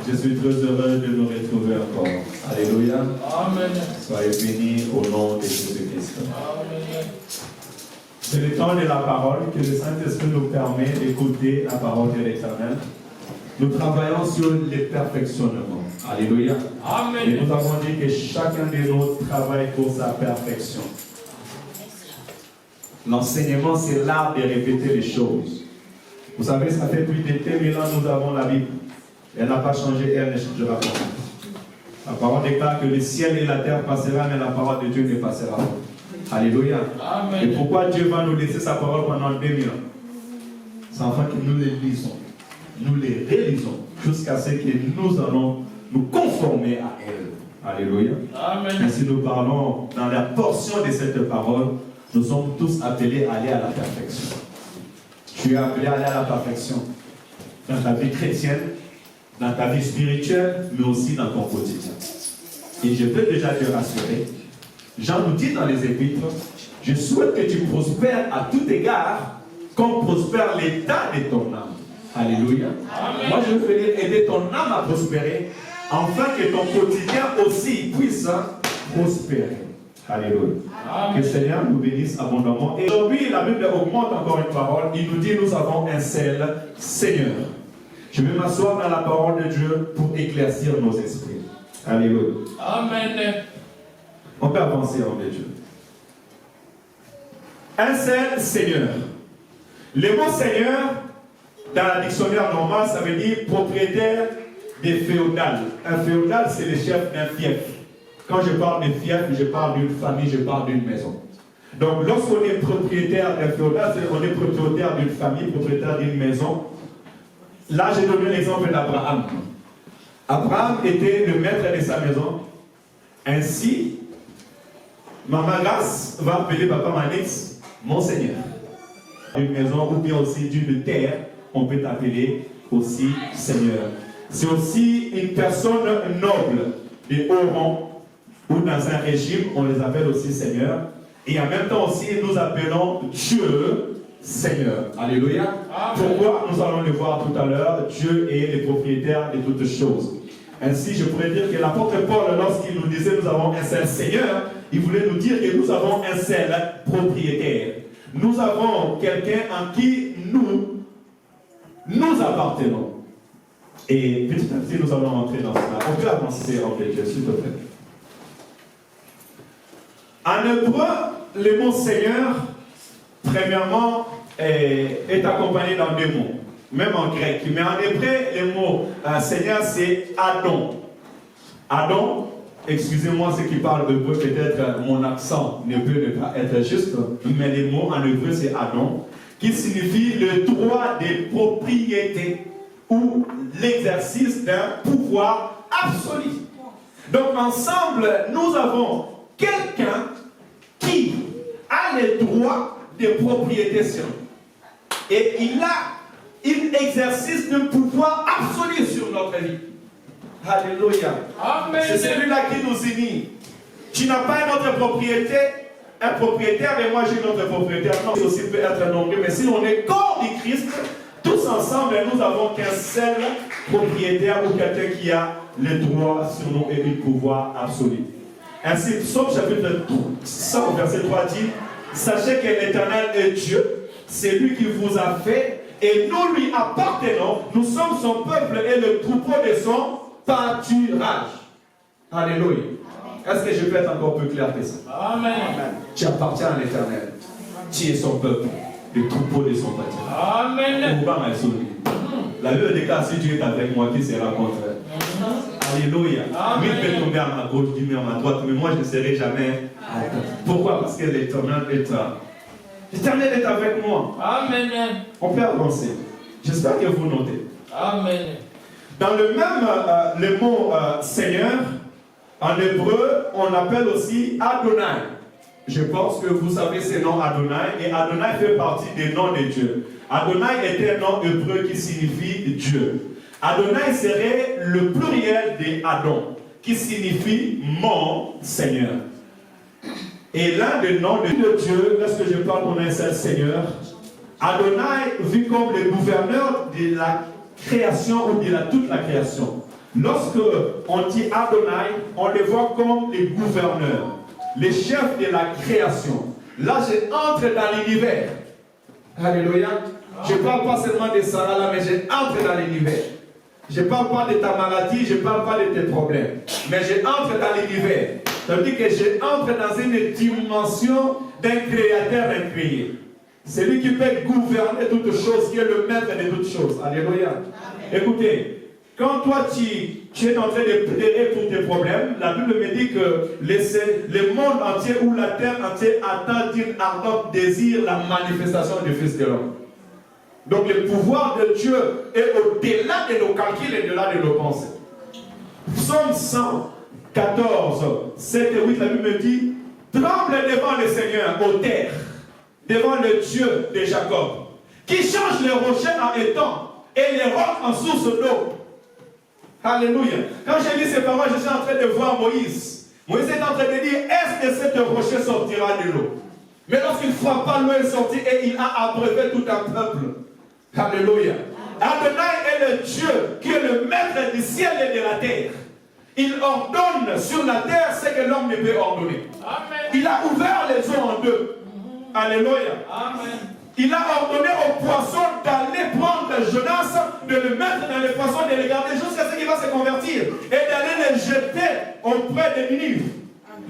Je suis très heureux de nous retrouver encore. Alléluia. Amen. Soyez bénis au nom de Jésus-Christ. Amen. C'est le temps de la parole que le Saint-Esprit nous permet d'écouter la parole de l'Éternel. Nous travaillons sur le perfectionnement. Alléluia. Amen. Et nous avons dit que chacun de nous travaille pour sa perfection. L'enseignement, c'est l'art de répéter les choses. Vous savez, ça fait plus de 2000 ans que nous avons la Bible. Elle n'a pas changé, elle ne changera pas. La parole déclare que le ciel et la terre passeront, mais la parole de Dieu ne passera pas. Alléluia. Amen. Et pourquoi Dieu va nous laisser sa parole pendant 2000 ans? C'est afin que nous les lisons, nous les réalisons, jusqu'à ce que nous allons nous conformer à elle. Alléluia. Amen. Et si nous parlons dans la portion de cette parole, nous sommes tous appelés à aller à la perfection. Tu es appelé à aller à la perfection dans ta vie chrétienne, dans ta vie spirituelle, mais aussi dans ton quotidien. Et je peux déjà te rassurer, Jean nous dit dans les Épîtres, je souhaite que tu prospères à tout égard, comme prospère l'état de ton âme. Alléluia. Amen. Moi, je veux aider ton âme à prospérer, afin que ton quotidien aussi puisse prospérer. Alléluia. Amen. Que le Seigneur nous bénisse abondamment. Et aujourd'hui, la Bible augmente encore une parole. Il nous dit, nous avons un seul Seigneur. Je vais m'asseoir dans la parole de Dieu pour éclaircir nos esprits. Alléluia. Amen. On peut avancer en Dieu. Un seul Seigneur. Le mot Seigneur, dans la dictionnaire normale, ça veut dire propriétaire des féodales. Un féodal, c'est le chef d'un fief. Quand je parle de fief, je parle d'une famille, je parle d'une maison. Donc, lorsqu'on est propriétaire d'un féodal, on est propriétaire d'une famille, propriétaire d'une maison. Là, j'ai donné l'exemple d'Abraham. Abraham était le maître de sa maison. Ainsi, Maman Grace va appeler Papa Manix mon Seigneur. Une maison ou bien aussi d'une terre, on peut t'appeler aussi Seigneur. C'est aussi une personne noble de haut rang ou dans un régime, on les appelle aussi Seigneur. Et en même temps aussi, nous appelons Dieu Seigneur. Alléluia. Amen. Pourquoi? Nous allons le voir tout à l'heure. Dieu est le propriétaire de toutes choses. Ainsi, je pourrais dire que l'apôtre Paul, lorsqu'il nous disait nous avons un seul Seigneur, il voulait nous dire que nous avons un seul propriétaire. Nous avons quelqu'un en qui nous appartenons. Et petit à petit, nous allons entrer dans cela. On peut avancer en Dieu, s'il te plaît. En hébreu, le mot Seigneur, premièrement, est accompagné dans deux mots, même en grec. Mais en hébreu, le mot Seigneur, c'est Adon. Adon, excusez-moi ceux qui parlent hébreu, peut-être mon accent ne peut ne pas être juste, mais le mot en hébreu, c'est Adon, qui signifie le droit de propriété ou l'exercice d'un pouvoir absolu. Donc ensemble, nous avons quelqu'un qui a le droit de propriété sur nous. Et il a un exercice de pouvoir absolu sur notre vie. Alléluia. Amen. C'est celui-là qui nous unit. Tu n'as pas un autre propriétaire, et moi j'ai une autre propriétaire. Non, ça aussi peut être nombreux, mais si on est corps du Christ, tous ensemble, nous avons qu'un seul propriétaire ou quelqu'un qui a le droit sur nous et le pouvoir absolu. Ainsi, Psaume chapitre 100, verset 3 dit, sachez que l'Éternel est Dieu, c'est lui qui vous a fait, et nous lui appartenons, nous sommes son peuple et le troupeau de son pâturage. Alléluia. Est-ce que je peux être encore plus clair que ça? Amen. Tu appartiens à l'Éternel. Tu es son peuple, le troupeau de son pâturage. Amen. La Bible déclare, si Dieu est avec moi, qui sera contre elle? Alléluia. Amen. Mille peut tomber à ma gauche, 10 000 à ma droite, mais moi je ne serai jamais. Pourquoi? Parce que l'Éternel est avec moi. Amen. On peut avancer. J'espère que vous notez. Amen. Dans le même, le mot Seigneur, en hébreu, on appelle aussi Adonai. Je pense que vous savez ce nom Adonai, et Adonai fait partie des noms de Dieu. Adonai est un nom hébreu qui signifie Dieu. Adonai serait le pluriel de Adon, qui signifie mon Seigneur. Et l'un des noms de Dieu, lorsque je parle qu'on a un seul Seigneur, Adonai vu comme le gouverneur de la création ou de toute la création. Lorsque on dit Adonai, on les voit comme les gouverneurs, les chefs de la création. Là, je entre dans l'univers. Alléluia. Je ne parle pas seulement de Sarah là, mais je entre dans l'univers. Je ne parle pas de ta maladie, je ne parle pas de tes problèmes. Mais je entre dans l'univers. Ça veut dire que je entre dans une dimension d'un créateur incréé. C'est lui qui peut gouverner toutes choses, qui est le maître de toutes choses. Alléluia. Amen. Écoutez, quand toi tu es en train de plaider pour tes problèmes, la Bible me dit que le monde entier ou la terre entière attend d'une ardente désir la manifestation du Fils de l'homme. Donc le pouvoir de Dieu est au-delà de nos calculs et au-delà de nos pensées. Psaume 114, 7 et 8, la Bible me dit, tremble devant le Seigneur, ô terre, devant le Dieu de Jacob, qui change les rochers en étangs et les rocs en source d'eau. Alléluia. Quand j'ai lu ces paroles, je suis en train de voir Moïse. Moïse est en train de dire, est-ce que cette rocher sortira de l'eau? Mais lorsqu'il frappa, l'eau est sortie et il a abreuvé tout un peuple. Alléluia. Adonai est le Dieu qui est le maître du ciel et de la terre. Il ordonne sur la terre ce que l'homme ne peut ordonner. Amen. Il a ouvert les eaux en deux. Alléluia. Amen. Il a ordonné aux poissons d'aller prendre Jonas, de le mettre dans les poissons, de le garder jusqu'à ce qu'il va se convertir et d'aller le jeter auprès de Ninive.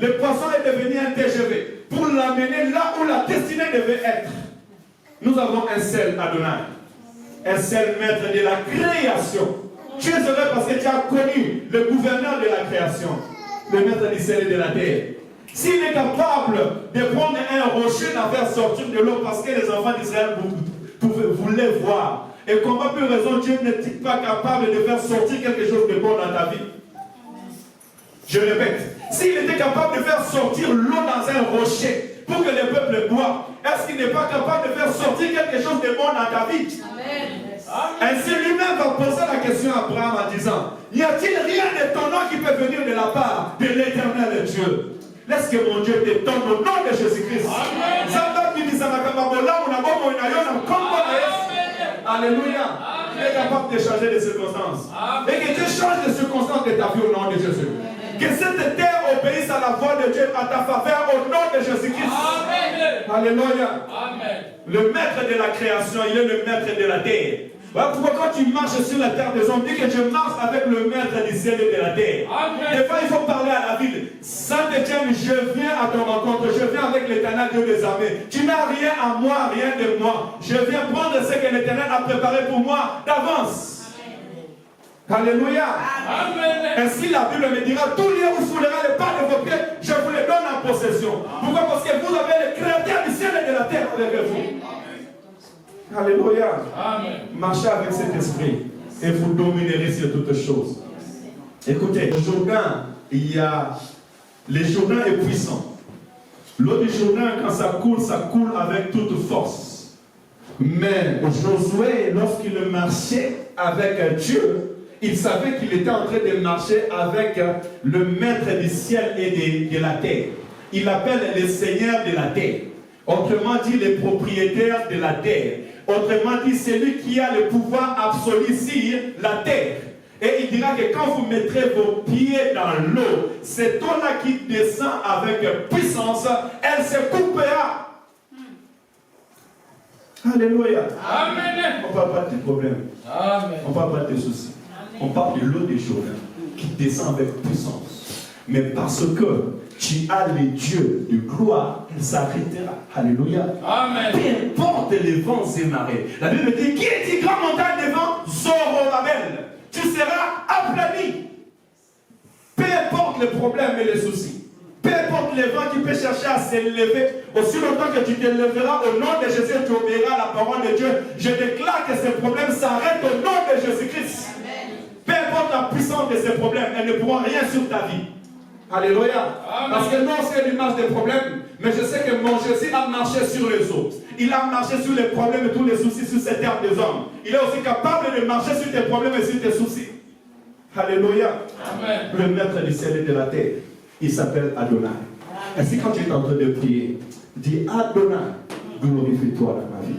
Le poisson est devenu un TGV pour l'amener là où la destinée devait être. Nous avons un seul Adonai, un seul maître de la création. Tu es heureux parce que tu as connu le gouverneur de la création, le maître du ciel et de la terre. S'il est capable de prendre un rocher, d'en faire sortir de l'eau parce que les enfants d'Israël voulaient voir, et comment peut raison Dieu n'est-il pas capable de faire sortir quelque chose de bon dans ta vie? Je répète, s'il était capable de faire sortir l'eau dans un rocher pour que le peuple boive, est-ce qu'il n'est pas capable de faire sortir quelque chose de bon dans ta vie? Amen. Ainsi lui-même va poser la question à Abraham en disant, y a-t-il rien d'étonnant qui peut venir de la part de l'éternel Dieu? Laisse que mon Dieu t'étonne au nom de Jésus-Christ. Alléluia. Il est capable de changer les circonstances. Et que Dieu change les circonstances de ta vie au nom de Jésus. Que cette terre obéisse à la voix de Dieu à ta faveur au nom de Jésus-Christ. Alléluia. Amen. Le maître de la création, il est le maître de la terre. Voilà pourquoi quand tu marches sur la terre des hommes, dis que je marche avec le maître du ciel et de la terre. Amen. Des fois, il faut parler à la ville. Saint-Étienne, je viens à ton rencontre. Je viens avec l'éternel Dieu des armées. Tu n'as rien à moi, rien de moi. Je viens prendre ce que l'éternel a préparé pour moi d'avance. Alléluia. Amen. Ainsi la Bible me dira, tout lieu où foulera les pas de vos pieds, je vous les donne en possession. Pourquoi? Parce que vous avez le créateur du ciel et de la terre avec vous. Alléluia. Amen. Marchez avec cet esprit et vous dominerez sur toutes choses. Écoutez, au Jourdain, le Jourdain est puissant. L'eau du Jourdain, quand ça coule avec toute force. Mais Josué, lorsqu'il marchait avec Dieu, il savait qu'il était en train de marcher avec le maître du ciel et de la terre. Il appelle le Seigneur de la terre. Autrement dit, le propriétaire de la terre. Autrement dit, celui qui a le pouvoir absolu sur la terre. Et il dira que quand vous mettrez vos pieds dans l'eau, cette eau-là qui descend avec puissance, elle se coupera. Alléluia. Amen. On ne parle pas de tes problèmes. Amen. On ne parle pas de tes soucis. Amen. On parle de l'eau des Jourdain qui descend avec puissance. Mais parce que tu as les dieux de gloire, elle s'arrêtera. Alléluia. Amen. Peu importe les vents et marées. La Bible dit, qui est-il grand montagne des vents? Zorobabel. Tu seras aplani. Peu importe les problèmes et les soucis. Peu importe les vents qui peuvent chercher à s'élever, aussi longtemps que tu te lèveras au nom de Jésus, tu obéiras à la parole de Dieu. Je déclare que ces problèmes s'arrêtent au nom de Jésus-Christ. Peu importe la puissance de ces problèmes, elles ne pourront rien sur ta vie. Alléluia. Amen. Parce que non, c'est une marche des problèmes, mais je sais que mon Jésus a marché sur les eaux. Il a marché sur les problèmes et tous les soucis sur cette terre des hommes. Il est aussi capable de marcher sur tes problèmes et sur tes soucis. Alléluia. Amen. Le maître du ciel et de la terre, il s'appelle Adonai. Ainsi, quand tu es en train de prier, dis Adonai, glorifie-toi dans ma vie.